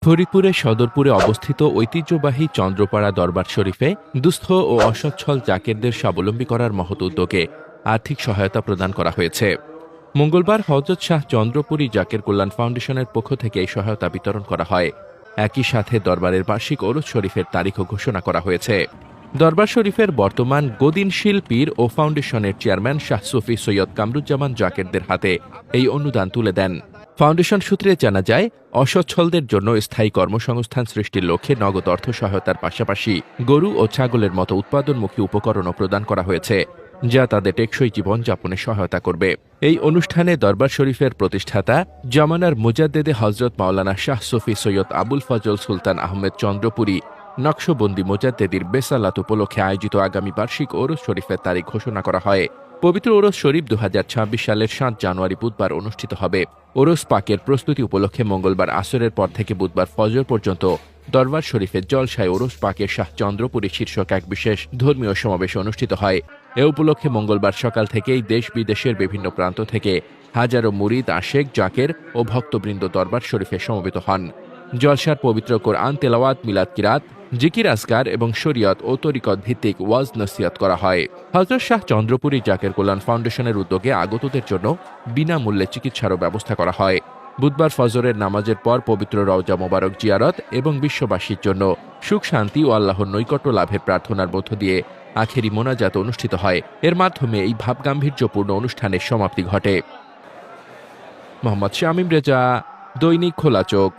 ফরিদপুরের সদরপুরে অবস্থিত ঐতিহ্যবাহী চন্দ্রপাড়া দরবার শরীফে দুস্থ ও অসচ্ছল জাকেরদের স্বাবলম্বী করার মহৎ উদ্যোগে আর্থিক সহায়তা প্রদান করা হয়েছে। মঙ্গলবার হযরত শাহ চন্দ্রপুরী জাকের কল্যাণ ফাউন্ডেশনের পক্ষ থেকে এই সহায়তা বিতরণ করা হয়। একই সাথে দরবারের বার্ষিক ওরস শরীফের তারিখও ঘোষণা করা হয়েছে। দরবার শরীফের বর্তমান গদিনশীল পীর ও ফাউন্ডেশনের চেয়ারম্যান শাহ সুফি সৈয়দ কামরুজ্জামান জাকেরদের হাতে এই অনুদান তুলে দেন। ফাউন্ডেশন সূত্রে জানা যায়, অসচ্ছলদের জন্য স্থায়ী কর্মসংস্থান সৃষ্টির লক্ষ্যে নগদ অর্থ সহায়তার পাশাপাশি গরু ও ছাগলের মতো উৎপাদনমুখী উপকরণও প্রদান করা হয়েছে, যা তাদের টেকসই জীবনযাপনে সহায়তা করবে। এই অনুষ্ঠানে দরবার শরীফের প্রতিষ্ঠাতা জামানার মুজাদ্দেদে হযরত মাওলানা শাহ সুফি সৈয়দ আবুল ফজল সুলতান আহমেদ চন্দ্রপুরী নকশবন্দি মুজাদ্দেদির বেসালাত উপলক্ষে আয়োজিত আগামী বার্ষিক ওরস শরীফের তারিখ ঘোষণা করা হয়। পবিত্র ওরস শরীফ 2026 সালের 7 জানুয়ারি বুধবার অনুষ্ঠিত হবে। ওরস পাকের প্রস্তুতি উপলক্ষে মঙ্গলবার আসরের পর থেকে বুধবার ফজর পর্যন্ত দরবার শরীফের জলসায় ওরস পাকের শাহ চন্দ্রপুরী শীর্ষক এক বিশেষ ধর্মীয় সমাবেশ অনুষ্ঠিত হয়। এ উপলক্ষে মঙ্গলবার সকাল থেকেই দেশ বিদেশের বিভিন্ন প্রান্ত থেকে হাজারো মুরিদ, আশেক, জাকের ও ভক্তবৃন্দ দরবার শরীফে সমবেত হন। জলসার পবিত্র কোরআন তেলাওয়াত, মিলাদ কিরাত, জিকির আসগার এবং শরীয়ত ও তরিকত ভিত্তিক ওয়াজ নসিহত করা হয়। হযরত শাহ চন্দ্রপুরী জাকের কল্যাণ ফাউন্ডেশনের উদ্যোগে আগতদের জন্য বিনামূল্যে চিকিৎসারও ব্যবস্থা করা হয়। বুধবার ফজরের নামাজের পর পবিত্র রওজা মোবারক জিয়ারত এবং বিশ্ববাসীর জন্য সুখ, শান্তি ও আল্লাহর নৈকট্য লাভের প্রার্থনার মধ্য দিয়ে আখেরি মোনাজাত অনুষ্ঠিত হয়। এর মাধ্যমে এই ভাবগাম্ভীর্যপূর্ণ অনুষ্ঠানের সমাপ্তি ঘটে। মোহাম্মদ শামীম রেজা, দৈনিক খোলা চোখ।